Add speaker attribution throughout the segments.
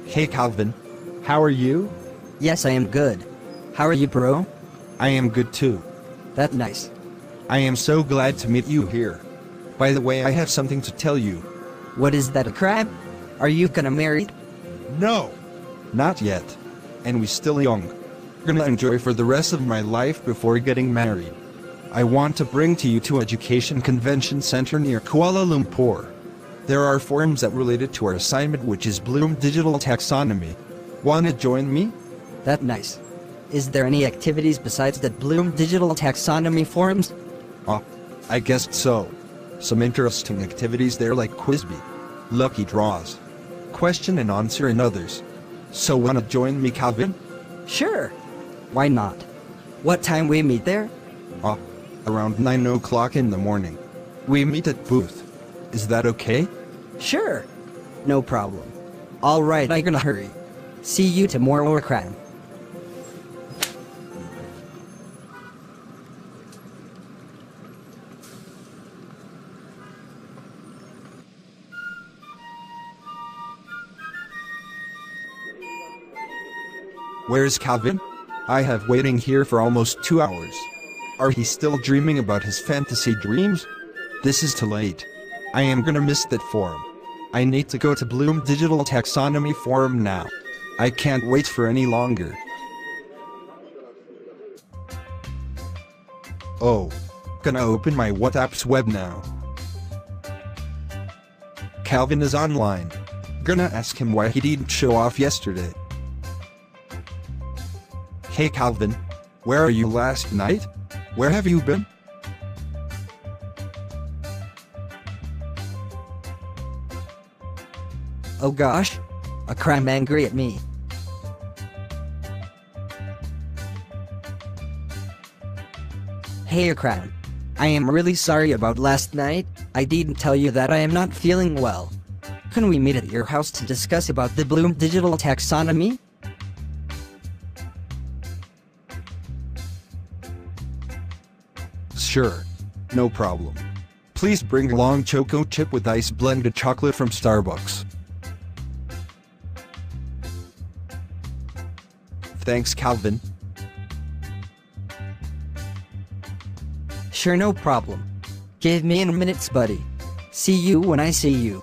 Speaker 1: Hey Calvin, how are you?
Speaker 2: Yes, I am good. How are you, bro?
Speaker 1: I am good too.
Speaker 2: That's nice.
Speaker 1: I am so glad to meet you here. By the way, I have something to tell you.
Speaker 2: What is that, a crab? Are you gonna marry?
Speaker 1: No, not yet. And we still young. Gonna enjoy for the rest of my life before getting married. I want to bring to you to Education Convention Center near Kuala Lumpur. There are forums that related to our assignment, which is Bloom Digital Taxonomy. Wanna join me?
Speaker 2: That's nice. Is there any activities besides that Bloom Digital Taxonomy forums?
Speaker 1: I guessed so. Some interesting activities there like quiz bee, lucky draws, question and answer and others. So wanna join me, Calvin?
Speaker 2: Sure. Why not? What time we meet there?
Speaker 1: Around 9 o'clock in the morning. We meet at booth. Is that okay?
Speaker 2: Sure. No problem. Alright, I'm gonna hurry. See you tomorrow, crab.
Speaker 1: Where's Calvin? I have waiting here for almost 2 hours. Are he still dreaming about his fantasy dreams? This is too late. I am gonna miss that forum. I need to go to Bloom Digital Taxonomy forum now. I can't wait for any longer. Oh. Gonna open my WhatsApp's web now. Calvin is online. Gonna ask him why he didn't show off yesterday. Hey Calvin, where are you last night? Where have you been?
Speaker 2: Oh gosh. A crab angry at me. Hey crab. I am really sorry about last night. I didn't tell you that I am not feeling well. Can we meet at your house to discuss about the Bloom Digital Taxonomy?
Speaker 1: Sure. No problem. Please bring along choco chip with ice blended chocolate from Starbucks. Thanks, Calvin.
Speaker 2: Sure, no problem. Give me in minutes, buddy. See you when I see you.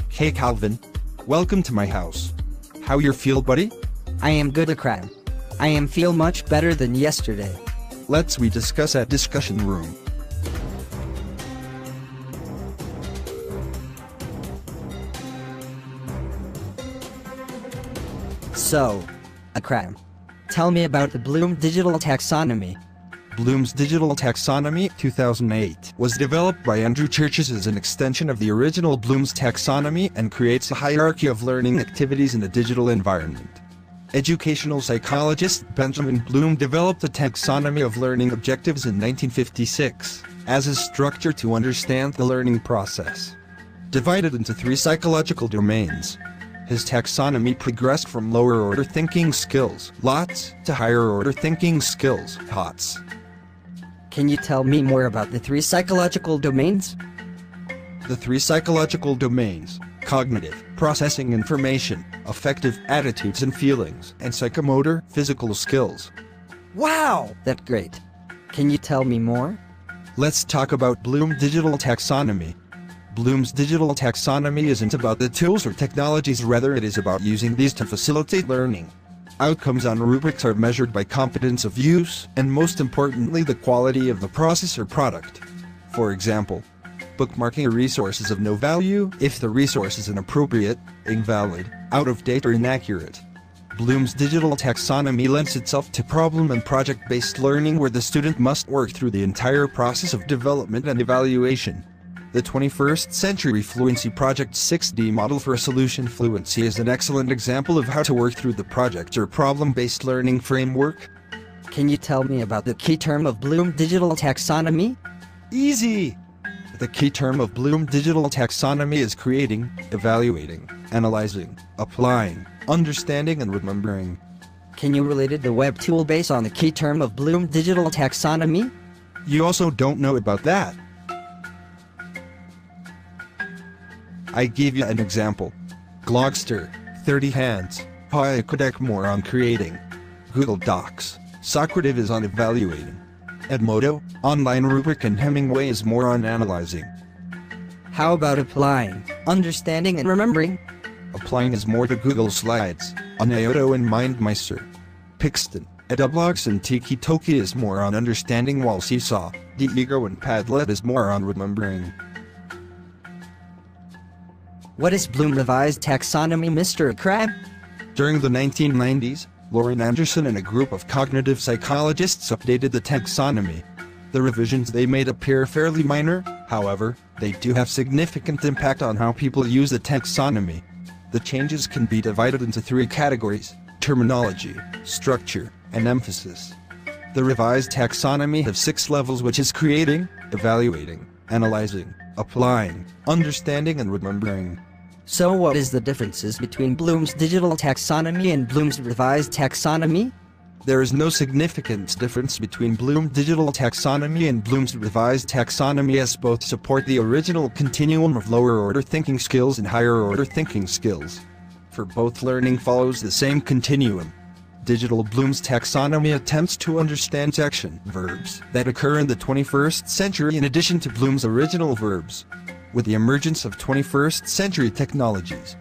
Speaker 1: Hey Calvin, welcome to my house. How you feel, buddy?
Speaker 2: I am good, crab. I am feel much better than yesterday.
Speaker 1: Let's we discuss at discussion room.
Speaker 2: So, crab, tell me about the Bloom Digital Taxonomy.
Speaker 1: Bloom's Digital Taxonomy 2008 was developed by Andrew Churches as an extension of the original Bloom's Taxonomy and creates a hierarchy of learning activities in a digital environment. Educational psychologist Benjamin Bloom developed a taxonomy of learning objectives in 1956 as a structure to understand the learning process. Divided into 3 psychological domains, his taxonomy progressed from lower-order thinking skills, LOTS, to higher-order thinking skills, HOTS.
Speaker 2: Can you tell me more about the 3 psychological domains?
Speaker 1: The 3 psychological domains: cognitive, processing information, affective, attitudes and feelings, and psychomotor, physical skills.
Speaker 2: Wow! That's great. Can you tell me more?
Speaker 1: Let's talk about Bloom Digital Taxonomy. Bloom's Digital Taxonomy isn't about the tools or technologies, rather it is about using these to facilitate learning. Outcomes on rubrics are measured by competence of use, and most importantly the quality of the process or product. For example, bookmarking a resource is of no value if the resource is inappropriate, invalid, out of date or inaccurate. Bloom's Digital Taxonomy lends itself to problem and project-based learning, where the student must work through the entire process of development and evaluation. The 21st Century Fluency Project 6D model for solution fluency is an excellent example of how to work through the project or problem-based learning framework.
Speaker 2: Can you tell me about the key term of Bloom Digital Taxonomy?
Speaker 1: Easy! The key term of Bloom Digital Taxonomy is creating, evaluating, analyzing, applying, understanding and remembering.
Speaker 2: Can you relate the web tool based on the key term of Bloom digital taxonomy?
Speaker 1: You also don't know about that. I gave you an example. Glogster, 30 hands, Plotagon more on creating. Google Docs, Socrative is on evaluating. Edmodo, online rubric, and Hemingway is more on analyzing.
Speaker 2: How about applying, understanding, and remembering?
Speaker 1: Applying is more to Google Slides, Anayoto and MindMeister. Pixton, Edublogs, and Tiki Toki is more on understanding, while Seesaw, DeEgo, and Padlet is more on remembering.
Speaker 2: What is Bloom revised taxonomy, Mr. Crab?
Speaker 1: During the 1990s, Lauren Anderson and a group of cognitive psychologists updated the taxonomy. The revisions they made appear fairly minor, however, they do have significant impact on how people use the taxonomy. The changes can be divided into 3 categories: terminology, structure, and emphasis. The revised taxonomy have 6 levels, which is creating, evaluating, analyzing, applying, understanding, and remembering.
Speaker 2: So what is the differences between Bloom's digital taxonomy and Bloom's revised taxonomy?
Speaker 1: There is no significant difference between Bloom digital taxonomy and Bloom's revised taxonomy, as both support the original continuum of lower order thinking skills and higher order thinking skills. For both, learning follows the same continuum. Digital Bloom's taxonomy attempts to understand action verbs that occur in the 21st century in addition to Bloom's original verbs. With the emergence of 21st century technologies,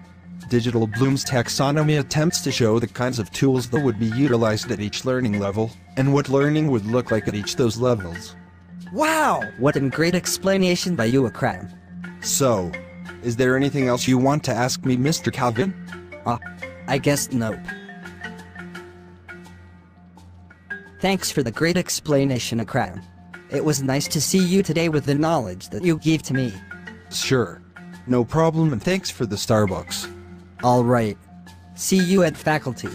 Speaker 1: Digital Bloom's taxonomy attempts to show the kinds of tools that would be utilized at each learning level, and what learning would look like at each those levels.
Speaker 2: Wow! What a great explanation by you, Akram.
Speaker 1: So, is there anything else you want to ask me, Mr. Calvin?
Speaker 2: I guess nope. Thanks for the great explanation, Akram. It was nice to see you today with the knowledge that you gave to me.
Speaker 1: Sure. No problem, and thanks for the Starbucks.
Speaker 2: Alright. See you at faculty.